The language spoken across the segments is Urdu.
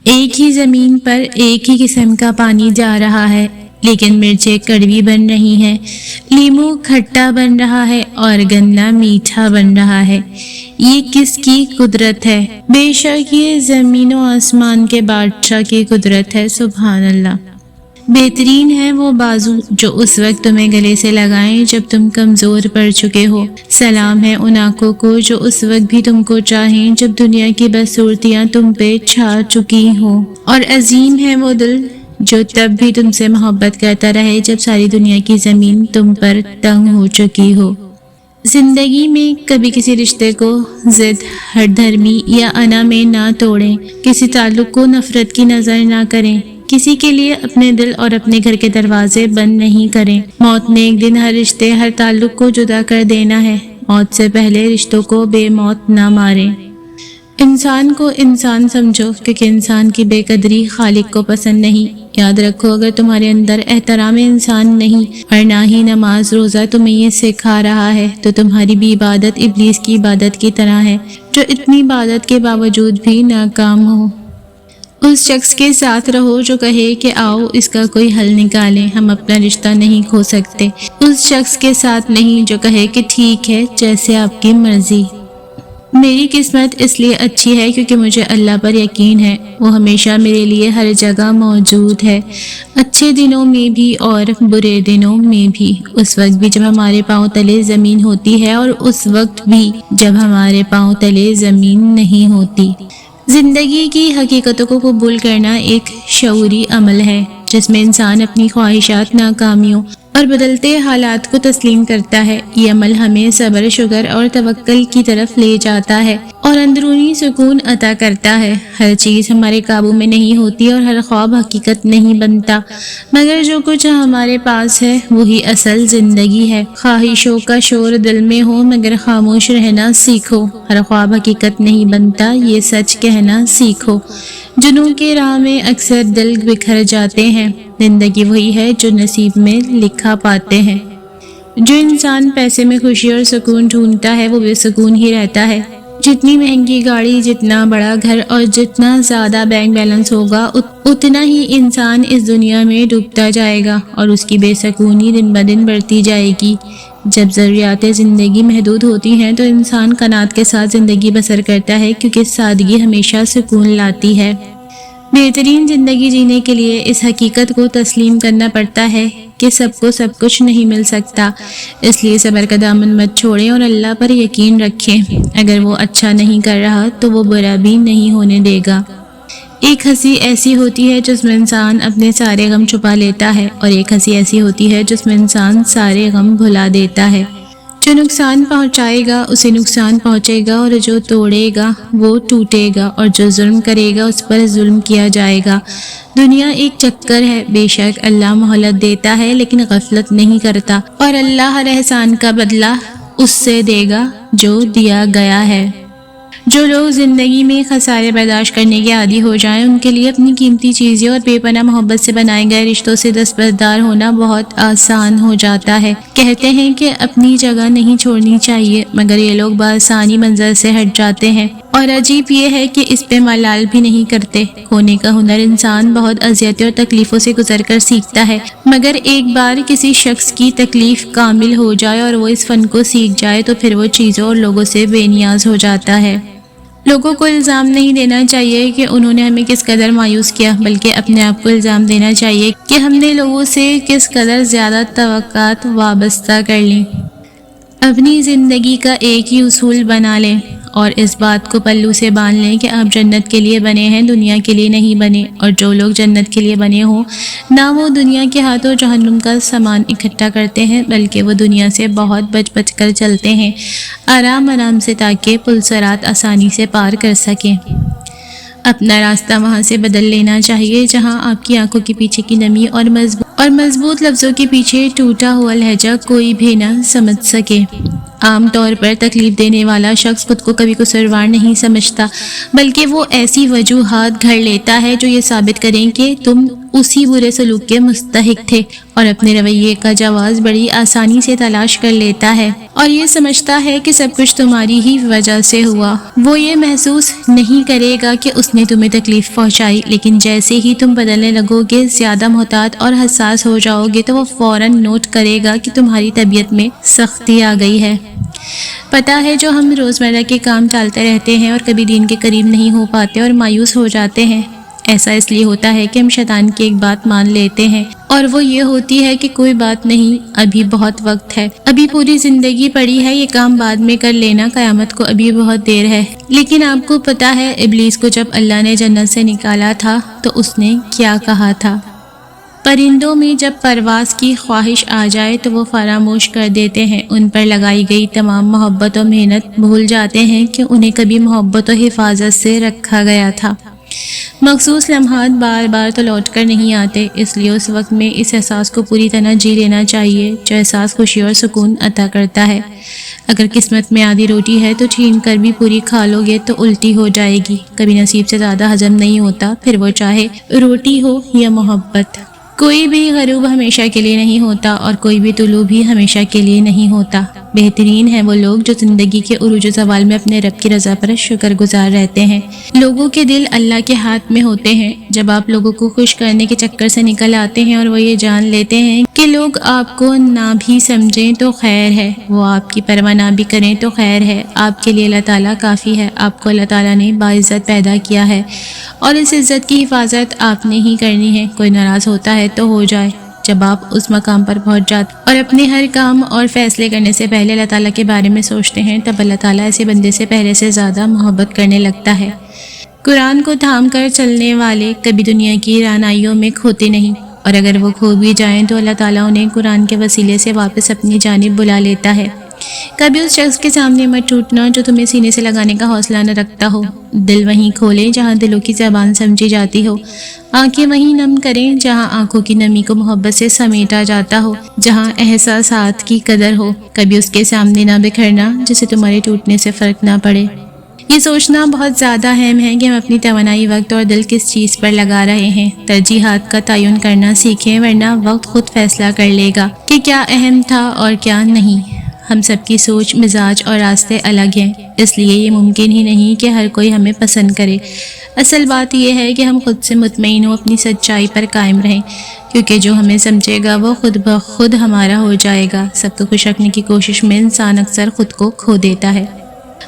ایک ہی زمین پر ایک ہی قسم کا پانی جا رہا ہے، لیکن مرچیں کڑوی بن رہی ہیں، لیمو کھٹا بن رہا ہے اور گنا میٹھا بن رہا ہے۔ یہ کس کی قدرت ہے؟ بے شک یہ زمین و آسمان کے بادشاہ کی قدرت ہے، سبحان اللہ۔ بہترین ہے وہ بازو جو اس وقت تمہیں گلے سے لگائیں جب تم کمزور پڑ چکے ہو۔ سلام ہے ان آنکھوں کو جو اس وقت بھی تم کو چاہیں جب دنیا کی بدصورتیاں تم پہ چھا چکی ہوں، اور عظیم ہے وہ دل جو تب بھی تم سے محبت کرتا رہے جب ساری دنیا کی زمین تم پر تنگ ہو چکی ہو۔ زندگی میں کبھی کسی رشتے کو ضد، ہٹ دھرمی یا انا میں نہ توڑیں، کسی تعلق کو نفرت کی نظر نہ کریں، کسی کے لیے اپنے دل اور اپنے گھر کے دروازے بند نہیں کریں۔ موت نے ایک دن ہر رشتے، ہر تعلق کو جدا کر دینا ہے۔ موت سے پہلے رشتوں کو بے موت نہ ماریں۔ انسان کو انسان سمجھو، کیونکہ انسان کی بے قدری خالق کو پسند نہیں۔ یاد رکھو اگر تمہارے اندر احترام انسان نہیں اور نہ ہی نماز روزہ تمہیں یہ سکھا رہا ہے تو تمہاری بھی عبادت ابلیس کی عبادت کی طرح ہے جو اتنی عبادت کے باوجود بھی ناکام ہو۔ اس شخص کے ساتھ رہو جو کہے کہ آؤ اس کا کوئی حل نکالیں، ہم اپنا رشتہ نہیں کھو سکتے۔ اس شخص کے ساتھ نہیں جو کہے کہ ٹھیک ہے جیسے آپ کی مرضی۔ میری قسمت اس لیے اچھی ہے کیونکہ مجھے اللہ پر یقین ہے، وہ ہمیشہ میرے لیے ہر جگہ موجود ہے، اچھے دنوں میں بھی اور برے دنوں میں بھی، اس وقت بھی جب ہمارے پاؤں تلے زمین ہوتی ہے اور اس وقت بھی جب ہمارے پاؤں تلے زمین نہیں ہوتی۔ زندگی کی حقیقتوں کو قبول کرنا ایک شعوری عمل ہے جس میں انسان اپنی خواہشات، ناکامیوں اور بدلتے حالات کو تسلیم کرتا ہے۔ یہ عمل ہمیں صبر، شکر اور توکل کی طرف لے جاتا ہے اور اندرونی سکون عطا کرتا ہے۔ ہر چیز ہمارے قابو میں نہیں ہوتی اور ہر خواب حقیقت نہیں بنتا، مگر جو کچھ ہمارے پاس ہے وہی اصل زندگی ہے۔ خواہشوں کا شور دل میں ہو مگر خاموش رہنا سیکھو، ہر خواب حقیقت نہیں بنتا یہ سچ کہنا سیکھو۔ جنوں کے راہ میں اکثر دل بکھر جاتے ہیں، زندگی وہی ہے جو نصیب میں لکھا پاتے ہیں۔ جو انسان پیسے میں خوشی اور سکون ڈھونڈتا ہے وہ بے سکون ہی رہتا ہے۔ جتنی مہنگی گاڑی، جتنا بڑا گھر اور جتنا زیادہ بینک بیلنس ہوگا اتنا ہی انسان اس دنیا میں ڈوبتا جائے گا اور اس کی بے سکونی دن بدن بڑھتی جائے گی۔ جب ضروریات زندگی محدود ہوتی ہیں تو انسان قناعت کے ساتھ زندگی بسر کرتا ہے کیونکہ سادگی ہمیشہ سکون لاتی ہے۔ بہترین زندگی جینے کے لیے اس حقیقت کو تسلیم کرنا پڑتا ہے کہ سب کو سب کچھ نہیں مل سکتا، اس لیے صبر کا دامن مت چھوڑیں اور اللہ پر یقین رکھیں۔ اگر وہ اچھا نہیں کر رہا تو وہ برا بھی نہیں ہونے دے گا۔ ایک ہنسی ایسی ہوتی ہے جس میں انسان اپنے سارے غم چھپا لیتا ہے اور ایک ہنسی ایسی ہوتی ہے جس میں انسان سارے غم بھلا دیتا ہے۔ جو نقصان پہنچائے گا اسے نقصان پہنچے گا اور جو توڑے گا وہ ٹوٹے گا اور جو ظلم کرے گا اس پر ظلم کیا جائے گا۔ دنیا ایک چکر ہے، بے شک اللہ مہلت دیتا ہے لیکن غفلت نہیں کرتا، اور اللہ ہر احسان کا بدلہ اس سے دے گا جو دیا گیا ہے۔ جو لوگ زندگی میں خسارے برداشت کرنے کے عادی ہو جائیں ان کے لیے اپنی قیمتی چیزیں اور بے پناہ محبت سے بنائے گئے رشتوں سے دستبردار ہونا بہت آسان ہو جاتا ہے۔ کہتے ہیں کہ اپنی جگہ نہیں چھوڑنی چاہیے، مگر یہ لوگ بآسانی منظر سے ہٹ جاتے ہیں، اور عجیب یہ ہے کہ اس پہ ملال بھی نہیں کرتے۔ کھونے کا ہنر انسان بہت اذیتوں اور تکلیفوں سے گزر کر سیکھتا ہے، مگر ایک بار کسی شخص کی تکلیف کامل ہو جائے اور وہ اس فن کو سیکھ جائے تو پھر وہ چیزوں اور لوگوں سے بے نیاز ہو جاتا ہے۔ لوگوں کو الزام نہیں دینا چاہیے کہ انہوں نے ہمیں کس قدر مایوس کیا، بلکہ اپنے آپ کو الزام دینا چاہیے کہ ہم نے لوگوں سے کس قدر زیادہ توقعات وابستہ کر لیں۔ اپنی زندگی کا ایک ہی اصول بنا لیں اور اس بات کو پلو سے باندھ لیں کہ آپ جنت کے لیے بنے ہیں، دنیا کے لیے نہیں بنے، اور جو لوگ جنت کے لیے بنے ہوں نہ وہ دنیا کے ہاتھوں جہنم کا سامان اکٹھا کرتے ہیں بلکہ وہ دنیا سے بہت بچ بچ کر چلتے ہیں، آرام آرام سے، تاکہ پلسرات آسانی سے پار کر سکیں۔ اپنا راستہ وہاں سے بدل لینا چاہیے جہاں آپ کی آنکھوں کے پیچھے کی نمی اور مضبوط لفظوں کے پیچھے ٹوٹا ہوا لہجہ کوئی بھی نہ سمجھ سکے۔ عام طور پر تکلیف دینے والا شخص خود کو کبھی قصوروار نہیں سمجھتا، بلکہ وہ ایسی وجوہات گھڑ لیتا ہے جو یہ ثابت کریں کہ تم اسی برے سلوک کے مستحق تھے، اور اپنے رویے کا جواز بڑی آسانی سے تلاش کر لیتا ہے اور یہ سمجھتا ہے کہ سب کچھ تمہاری ہی وجہ سے ہوا۔ وہ یہ محسوس نہیں کرے گا کہ اس نے تمہیں تکلیف پہنچائی، لیکن جیسے ہی تم بدلنے لگو گے، زیادہ محتاط اور حساس ہو جاؤ گے، تو وہ فوراً نوٹ کرے گا کہ تمہاری طبیعت میں سختی آ گئی ہے۔ پتہ ہے جو ہم روزمرہ کے کام ٹالتے رہتے ہیں اور کبھی دین کے قریب نہیں ہو پاتے اور مایوس ہو جاتے ہیں، ایسا اس لیے ہوتا ہے کہ ہم شیطان کی ایک بات مان لیتے ہیں، اور وہ یہ ہوتی ہے کہ کوئی بات نہیں، ابھی بہت وقت ہے، ابھی پوری زندگی پڑی ہے، یہ کام بعد میں کر لینا، قیامت کو ابھی بہت دیر ہے۔ لیکن آپ کو پتہ ہے ابلیس کو جب اللہ نے جنت سے نکالا تھا تو اس نے کیا کہا تھا؟ پرندوں میں جب پرواز کی خواہش آ جائے تو وہ فراموش کر دیتے ہیں، ان پر لگائی گئی تمام محبت و محنت بھول جاتے ہیں کہ انہیں کبھی محبت و حفاظت سے رکھا گیا تھا۔ مخصوص لمحات بار بار تو لوٹ کر نہیں آتے، اس لیے اس وقت میں اس احساس کو پوری طرح جی لینا چاہیے جو احساس خوشی اور سکون عطا کرتا ہے۔ اگر قسمت میں آدھی روٹی ہے تو چھین کر بھی پوری کھا لو گے تو الٹی ہو جائے گی، کبھی نصیب سے زیادہ ہضم نہیں ہوتا، پھر وہ چاہے روٹی ہو یا محبت۔ کوئی بھی غروب ہمیشہ کے لیے نہیں ہوتا اور کوئی بھی طلوع بھی ہمیشہ کے لیے نہیں ہوتا۔ بہترین ہیں وہ لوگ جو زندگی کے عروج و زوال میں اپنے رب کی رضا پر شکر گزار رہتے ہیں۔ لوگوں کے دل اللہ کے ہاتھ میں ہوتے ہیں۔ جب آپ لوگوں کو خوش کرنے کے چکر سے نکل آتے ہیں اور وہ یہ جان لیتے ہیں کہ لوگ آپ کو نہ بھی سمجھیں تو خیر ہے، وہ آپ کی پرواہ نہ بھی کریں تو خیر ہے، آپ کے لیے اللہ تعالیٰ کافی ہے۔ آپ کو اللہ تعالیٰ نے باعزت پیدا کیا ہے اور اس عزت کی حفاظت آپ نے ہی کرنی ہے۔ کوئی ناراض ہوتا ہے تو ہو جائے، جب آپ اس مقام پر پہنچ جاتے اور اپنے ہر کام اور فیصلے کرنے سے پہلے اللہ تعالیٰ کے بارے میں سوچتے ہیں، تب اللہ تعالیٰ ایسے بندے سے پہلے سے زیادہ محبت کرنے لگتا ہے۔ قرآن کو تھام کر چلنے والے کبھی دنیا کی رعنائیوں میں کھوتے نہیں، اور اگر وہ کھو بھی جائیں تو اللہ تعالیٰ انہیں قرآن کے وسیلے سے واپس اپنی جانب بلا لیتا ہے۔ کبھی اس شخص کے سامنے مت ٹوٹنا جو تمہیں سینے سے لگانے کا حوصلہ نہ رکھتا ہو۔ دل وہیں کھولیں جہاں دلوں کی زبان سمجھی جاتی ہو، آنکھیں وہیں نم کریں جہاں آنکھوں کی نمی کو محبت سے سمیٹا جاتا ہو، جہاں احساسات کی قدر ہو۔ کبھی اس کے سامنے نہ بکھرنا جسے تمہارے ٹوٹنے سے فرق نہ پڑے۔ یہ سوچنا بہت زیادہ اہم ہے کہ ہم اپنی توانائی، وقت اور دل کس چیز پر لگا رہے ہیں۔ ترجیحات کا تعین کرنا سیکھیں، ورنہ وقت خود فیصلہ کر لے گا کہ کیا اہم تھا اور کیا نہیں۔ ہم سب کی سوچ، مزاج اور راستے الگ ہیں، اس لیے یہ ممکن ہی نہیں کہ ہر کوئی ہمیں پسند کرے۔ اصل بات یہ ہے کہ ہم خود سے مطمئن ہوں، اپنی سچائی پر قائم رہیں، کیونکہ جو ہمیں سمجھے گا وہ خود بخود ہمارا ہو جائے گا۔ سب کو خوش رکھنے کی کوشش میں انسان اکثر خود کو کھو دیتا ہے۔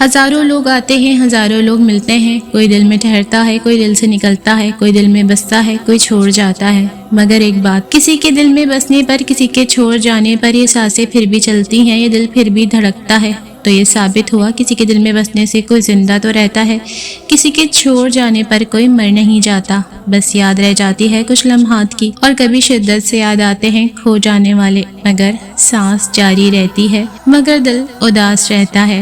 ہزاروں لوگ آتے ہیں، ہزاروں لوگ ملتے ہیں، کوئی دل میں ٹھہرتا ہے، کوئی دل سے نکلتا ہے، کوئی دل میں بستا ہے، کوئی چھوڑ جاتا ہے۔ مگر ایک بات، کسی کے دل میں بسنے پر، کسی کے چھوڑ جانے پر یہ سانسیں پھر بھی چلتی ہیں، یہ دل پھر بھی دھڑکتا ہے۔ تو یہ ثابت ہوا کسی کے دل میں بسنے سے کوئی زندہ تو رہتا ہے، کسی کے چھوڑ جانے پر کوئی مر نہیں جاتا، بس یاد رہ جاتی ہے کچھ لمحات کی، اور کبھی شدت سے یاد آتے ہیں کھو جانے والے، مگر سانس جاری رہتی ہے، مگر دل اداس رہتا ہے۔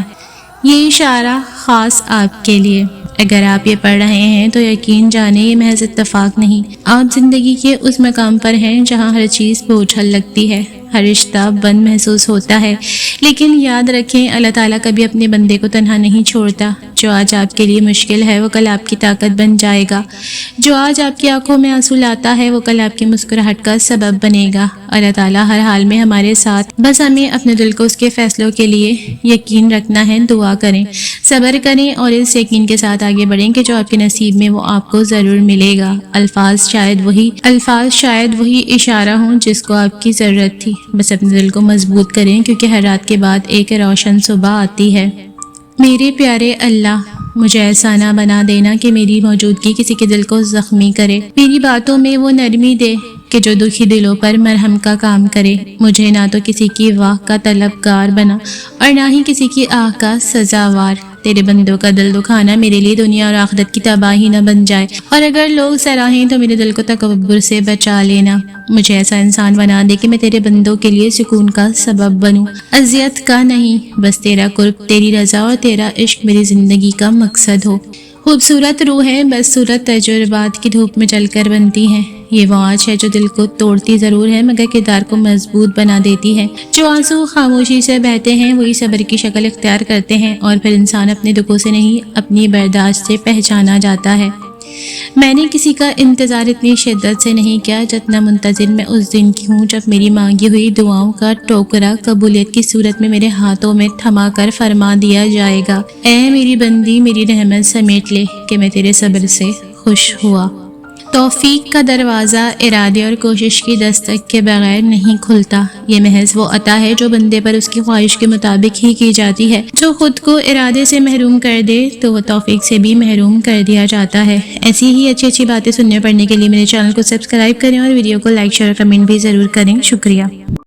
یہ اشارہ خاص آپ کے لیے، اگر آپ یہ پڑھ رہے ہیں تو یقین جانیں یہ محض اتفاق نہیں، آپ زندگی کے اس مقام پر ہیں جہاں ہر چیز بوجھل لگتی ہے، ہر رشتہ بند محسوس ہوتا ہے، لیکن یاد رکھیں اللہ تعالیٰ کبھی اپنے بندے کو تنہا نہیں چھوڑتا۔ جو آج آپ کے لیے مشکل ہے وہ کل آپ کی طاقت بن جائے گا، جو آج آپ کی آنکھوں میں آنسو لاتا ہے وہ کل آپ کی مسکراہٹ کا سبب بنے گا۔ اللہ تعالیٰ ہر حال میں ہمارے ساتھ، بس ہمیں اپنے دل کو اس کے فیصلوں کے لیے یقین رکھنا ہے۔ دعا کریں، صبر کریں اور اس یقین کے ساتھ آگے بڑھیں کہ جو آپ کے نصیب میں وہ آپ کو ضرور ملے گا۔ الفاظ شاید وہی اشارہ ہوں جس کو آپ کی ضرورت تھی، بس اپنے دل کو مضبوط کریں کیونکہ ہر رات کے بعد ایک روشن صبح آتی ہے۔ میرے پیارے اللہ، مجھے ایسا نہ بنا دینا کہ میری موجودگی کسی کے دل کو زخمی کرے، میری باتوں میں وہ نرمی دے کہ جو دکھی دلوں پر مرہم کا کام کرے۔ مجھے نہ تو کسی کی واہ کا طلبگار بنا اور نہ ہی کسی کی آہ کا سزاوار۔ تیرے بندوں کا دل دکھانا میرے لیے دنیا اور آخرت کی تباہی نہ بن جائے، اور اگر لوگ سراہیں تو میرے دل کو تکبر سے بچا لینا۔ مجھے ایسا انسان بنا دے کہ میں تیرے بندوں کے لیے سکون کا سبب بنوں، اذیت کا نہیں۔ بس تیرا قرب، تیری رضا اور تیرا عشق میری زندگی کا مقصد ہو۔ خوبصورت روحیں بدصورت تجربات کی دھوپ میں جل کر بنتی ہیں، یہ وہ آنچ ہے جو دل کو توڑتی ضرور ہے مگر کردار کو مضبوط بنا دیتی ہے۔ جو آنسو خاموشی سے بہتے ہیں وہی صبر کی شکل اختیار کرتے ہیں اور پھر انسان اپنے دکھوں سے نہیں اپنی برداشت سے پہچانا جاتا ہے۔ میں نے کسی کا انتظار اتنی شدت سے نہیں کیا جتنا منتظر میں اس دن کی ہوں جب میری مانگی ہوئی دعاؤں کا ٹوکرا قبولیت کی صورت میں میرے ہاتھوں میں تھما کر فرما دیا جائے گا، اے میری بندی میری رحمت سمیٹ لے کہ میں تیرے صبر سے خوش ہوا۔ توفیق کا دروازہ ارادے اور کوشش کی دستک کے بغیر نہیں کھلتا، یہ محض وہ عطا ہے جو بندے پر اس کی خواہش کے مطابق ہی کی جاتی ہے۔ جو خود کو ارادے سے محروم کر دے تو وہ توفیق سے بھی محروم کر دیا جاتا ہے۔ ایسی ہی اچھی باتیں سننے پڑھنے کے لیے میرے چینل کو سبسکرائب کریں اور ویڈیو کو لائک شیئر اور کمنٹ بھی ضرور کریں۔ شکریہ۔